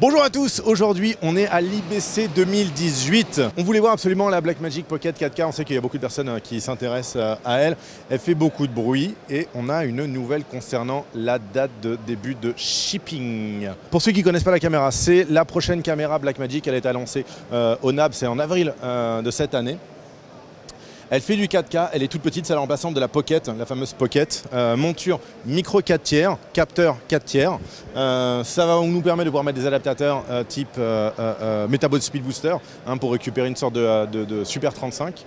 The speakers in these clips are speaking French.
Bonjour à tous, aujourd'hui on est à l'IBC 2018. On voulait voir absolument la Blackmagic Pocket 4K, on sait qu'il y a beaucoup de personnes qui s'intéressent à elle. Elle fait beaucoup de bruit et on a une nouvelle concernant la date de début de shipping. Pour ceux qui ne connaissent pas la caméra, c'est la prochaine caméra Blackmagic, elle est annoncée au NAB, c'est en avril de cette année. Elle fait du 4K, elle est toute petite, c'est la remplaçante de la Pocket, la fameuse Pocket. Monture micro 4 tiers, capteur 4 tiers. Ça va nous permettre de pouvoir mettre des adaptateurs type Metabot Speed Booster pour récupérer une sorte de Super 35.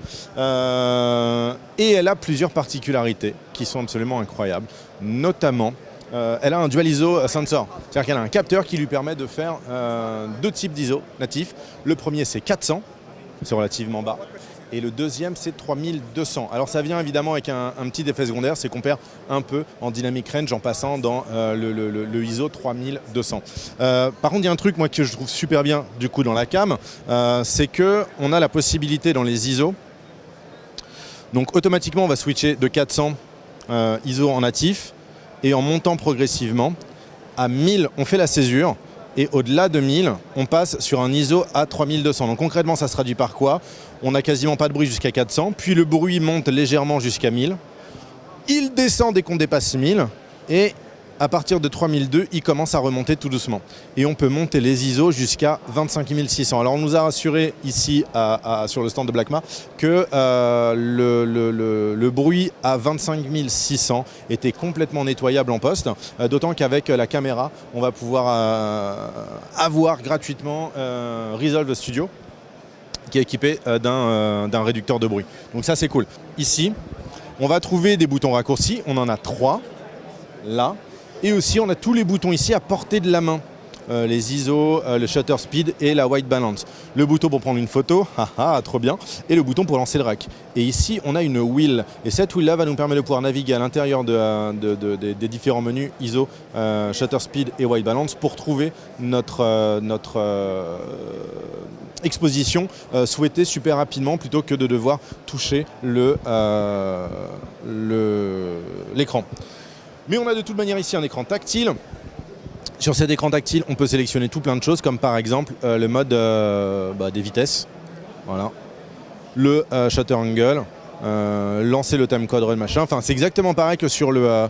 Et elle a plusieurs particularités qui sont absolument incroyables, notamment elle a un dual ISO sensor, c'est-à-dire qu'elle a un capteur qui lui permet de faire deux types d'ISO natifs. Le premier c'est 400, c'est relativement bas. Et le deuxième, c'est 3200. Alors ça vient évidemment avec un petit effet secondaire, c'est qu'on perd un peu en dynamic range en passant dans le ISO 3200. Par contre, il y a un truc moi que je trouve super bien du coup dans la cam, c'est qu'on a la possibilité dans les ISO. Donc automatiquement, on va switcher de 400 ISO en natif et en montant progressivement à 1000, on fait la césure. Et au-delà de 1000, on passe sur un ISO à 3200. Donc concrètement, ça se traduit par quoi? On n'a quasiment pas de bruit jusqu'à 400, puis le bruit monte légèrement jusqu'à 1000. Il descend dès qu'on dépasse 1000, et à partir de 3002, il commence à remonter tout doucement. Et on peut monter les ISO jusqu'à 25 600. Alors on nous a rassuré ici sur le stand de Blackma que le bruit à 25 600 était complètement nettoyable en post, d'autant qu'avec la caméra, on va pouvoir avoir gratuitement Resolve Studio, qui est équipé d'un réducteur de bruit. Donc ça c'est cool. Ici, on va trouver des boutons raccourcis, on en a 3, là. Et aussi, on a tous les boutons ici à portée de la main. Les ISO, le shutter speed et la white balance. Le bouton pour prendre une photo, trop bien. Et le bouton pour lancer le rack. Et ici, on a une wheel. Et cette wheel-là va nous permettre de pouvoir naviguer à l'intérieur des différents menus ISO, shutter speed et white balance pour trouver notre exposition souhaitée super rapidement plutôt que de devoir toucher l'écran. Mais on a de toute manière ici un écran tactile. Sur cet écran tactile, on peut sélectionner tout plein de choses, comme par exemple le mode des vitesses. Voilà. Le shutter angle, lancer le timecode run machin. Enfin, c'est exactement pareil que sur les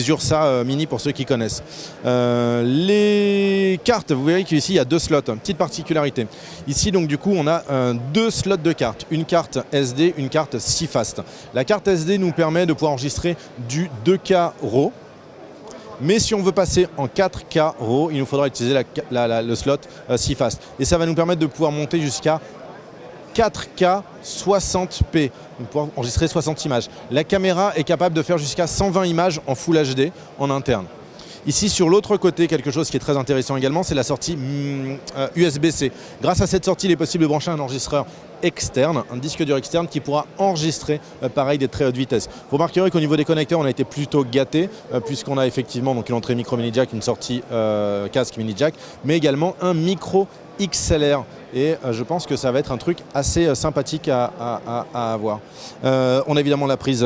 Ursa Mini pour ceux qui connaissent. Les cartes, vous verrez qu'ici il y a deux slots, petite particularité. Ici donc du coup on a deux slots de cartes, une carte SD, une carte CFast. La carte SD nous permet de pouvoir enregistrer du 2K RAW. Mais si on veut passer en 4K RAW, il nous faudra utiliser le slot CFast. Et ça va nous permettre de pouvoir monter jusqu'à 4K 60p, donc pouvoir enregistrer 60 images. La caméra est capable de faire jusqu'à 120 images en Full HD en interne. Ici, sur l'autre côté, quelque chose qui est très intéressant également, c'est la sortie USB-C. Grâce à cette sortie, il est possible de brancher un enregistreur externe, un disque dur externe qui pourra enregistrer pareil des très hautes vitesses. Vous remarquerez qu'au niveau des connecteurs, on a été plutôt gâté puisqu'on a effectivement donc, une entrée micro mini jack, une sortie casque mini jack, mais également un micro XLR. Et je pense que ça va être un truc assez sympathique à avoir. On a évidemment la prise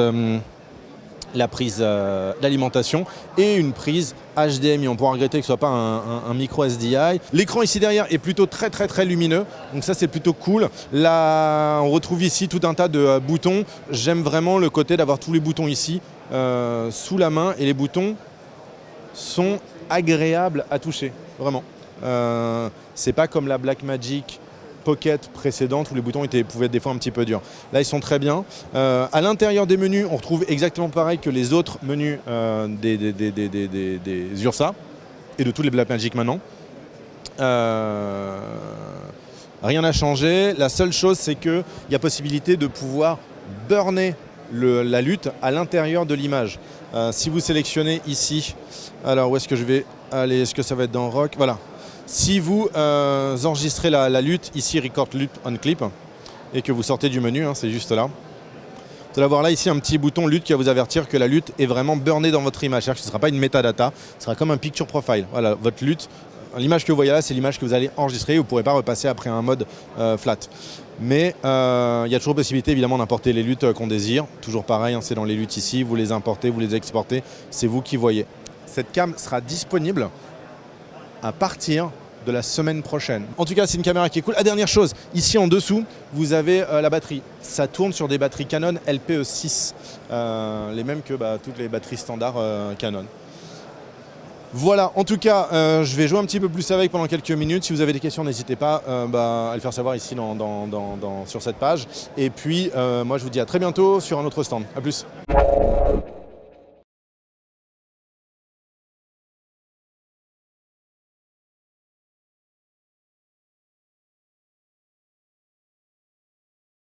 d'alimentation et une prise HDMI. On pourra regretter que ce ne soit pas un micro SDI. L'écran ici derrière est plutôt très lumineux, donc ça c'est plutôt cool. Là, on retrouve ici tout un tas de boutons. J'aime vraiment le côté d'avoir tous les boutons ici sous la main, et les boutons sont agréables à toucher, vraiment. C'est pas comme la Blackmagic Pocket précédente où les boutons pouvaient être des fois un petit peu durs. Là, ils sont très bien. À l'intérieur des menus, on retrouve exactement pareil que les autres menus des Ursa et de tous les Blackmagic maintenant. Rien n'a changé. La seule chose, c'est qu'il y a possibilité de pouvoir burner la lutte à l'intérieur de l'image. Si vous sélectionnez ici, alors où est-ce que je vais aller? Est-ce que ça va être dans Rock? Voilà. Si vous enregistrez la lutte, ici Record Loop on Clip, et que vous sortez du menu, c'est juste là, vous allez avoir là ici un petit bouton lutte qui va vous avertir que la lutte est vraiment burnée dans votre image. C'est-à-dire que ce ne sera pas une metadata, ce sera comme un picture profile. Voilà, votre lutte, l'image que vous voyez là, c'est l'image que vous allez enregistrer. Vous ne pourrez pas repasser après un mode flat. Mais il y a toujours possibilité évidemment d'importer les luttes qu'on désire. Toujours pareil, c'est dans les luttes ici, vous les importez, vous les exportez, c'est vous qui voyez. Cette cam sera disponible à partir de la semaine prochaine. En tout cas, c'est une caméra qui est cool. Dernière chose, ici en dessous, vous avez la batterie. Ça tourne sur des batteries Canon LPE6, les mêmes que toutes les batteries standards Canon. Voilà, en tout cas, je vais jouer un petit peu plus avec pendant quelques minutes. Si vous avez des questions, n'hésitez pas à le faire savoir ici sur cette page. Et puis, moi, je vous dis à très bientôt sur un autre stand. A plus.